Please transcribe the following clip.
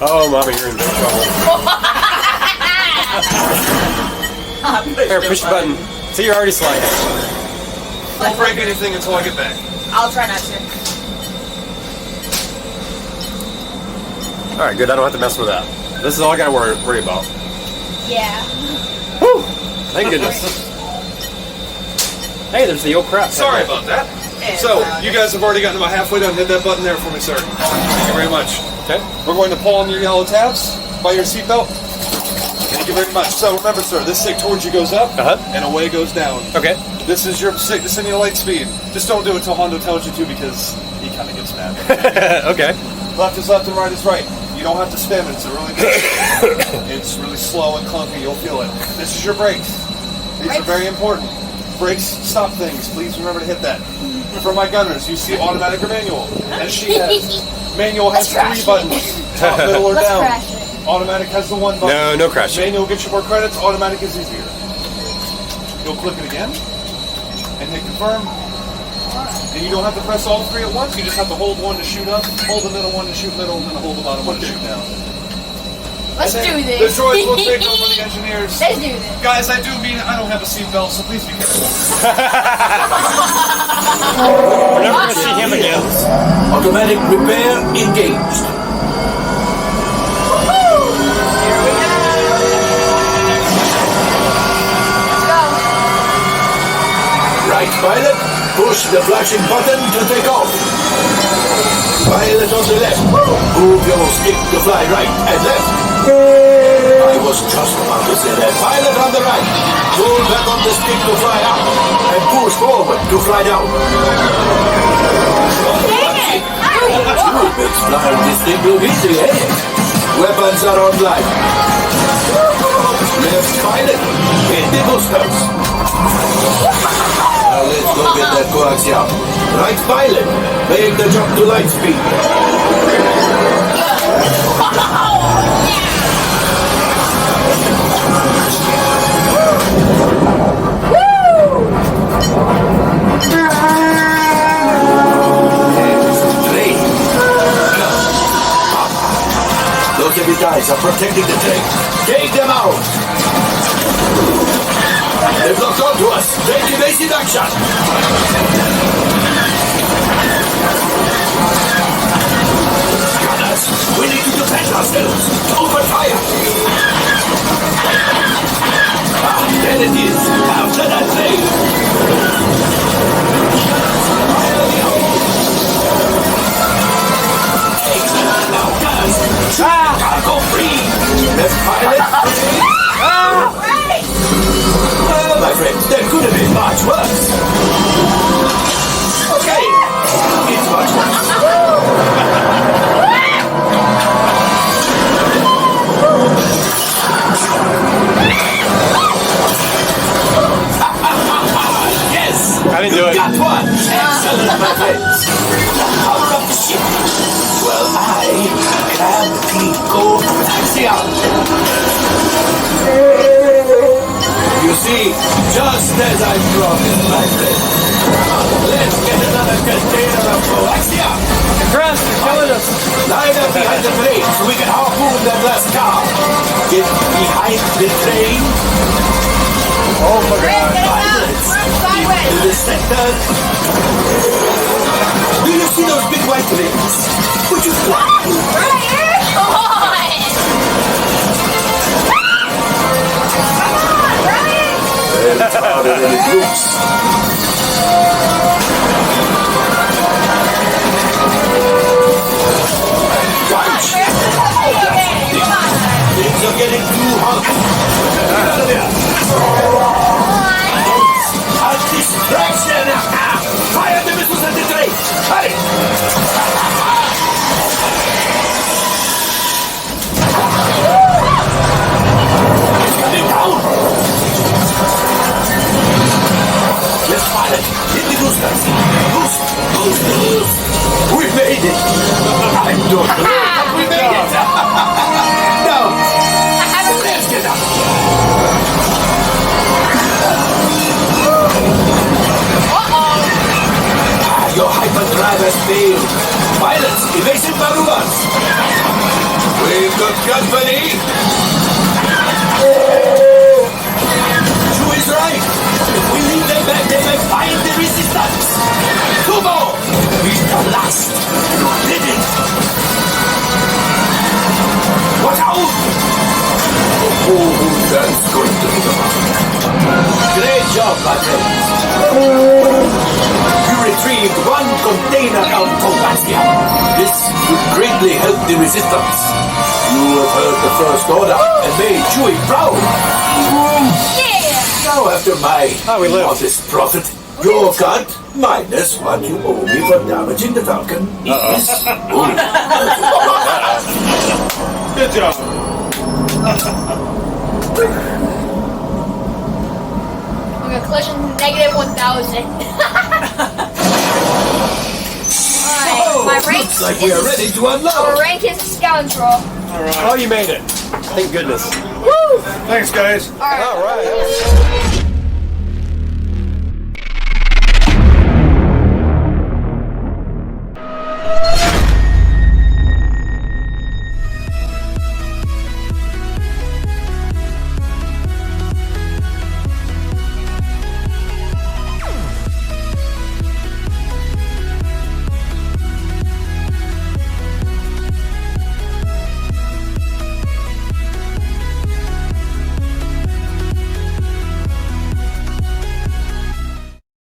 Oh, Mama, you're in big trouble. Here, push the button. See, you're already sliding. Don't break anything until I get back. I'll try not to. Alright, good. I don't have to mess with that. This is all I gotta worry about. Yeah. Whew! Thank goodness. Hey, there's the old crap. Sorry about that. So, you guys have already gotten about halfway done. Hit that button there for me, sir. Thank you very much. Okay. We're going to pull on your yellow tabs by your seatbelt. Thank you very much. So, remember, sir, this stick towards you goes up, and away goes down. Okay. This is your stick to send you to light speed. Just don't do it till Hondo tells you to, because he kind of gets mad. Okay. Left is left and right is right. You don't have to spin it. It's a really good It's really slow and clunky. You'll feel it. This is your brakes. These are very important. Brakes stop things. Please remember to hit that. For my gunners, you see automatic or manual. As she has. Manual has 3 buttons. Top, middle, or down. Automatic has the 1 button. No crashing. Manual gets you more credits. Automatic is easier. You'll click it again. And hit confirm. And you don't have to press all 3 at once. You just have to hold one to shoot up, hold the middle one to shoot middle, and then hold the bottom one to shoot down. Let's do this. The droids will take over the engineers. Let's do this. Guys, I do mean I don't have a seatbelt, so please be careful. We're never going to see him again. Automatic repair engaged. Here we go. Right, pilot. Push the flashing button to take off. Pilot on the left. Move your stick to fly right and left. I was just about to say that. Pilot on the right. Pull back on the stick to fly up. And push forward to fly down. It's flying this thing will be the head. Weapons are online. Left pilot. Hit the boosters. Now let's go get that coaxium. Right, pilot. Make the jump to light speed. Train. Those heavy guys are protecting the train. Take them out. They've locked onto us. Take evasive action. Gunners, we need to defend ourselves. Open fire. There it is. After that train. Now, gunners. Cargo free. Left pilot. Well, my friend, that could have been much worse. Okay, it's much Yes! I didn't do it. Got one! Excellent, my friends. Out of the ship. Well, I can go axiom. You see, just as I promised, my friend. Let's get another container of coaxium. Chris, you're killing us. Line up behind the train so we can harpoon that last car. Get behind the train. Oh my God. Get it out! Run sideways! To the center. Do you see those big white rings? Would you fly? Right here! Come on! It's harder than it looks. Watch! Things are getting too hot. Get out of there. A distraction! Fire the missiles at the train! Hurry! It's coming down! Let's fire it! Hit the boosters! Boost! Boost! Boost! We made it! I don't know, but we made it! Now, let's get up! Your hyperdrive has failed. Pilots, evasive maneuvers. We've got company. Drew is right. If we leave them back, they may find the resistance. Two more. He's the last. You did it. Watch out. Oh, that's going to be the one. Great job, my friends. You retrieved one container of coaxium. This will greatly help the resistance. You have heard the first order and made Chewie proud. Yeah! Now after my we live. modest profit, your cut minus what you owe me for damaging the Falcon is... Good job. Okay, collision negative 1,000. Alright, my rank Looks like we are ready to our unload. rank is scoundrel. Oh, you made it. Thank goodness. Woo! Thanks, guys. Alright. All right.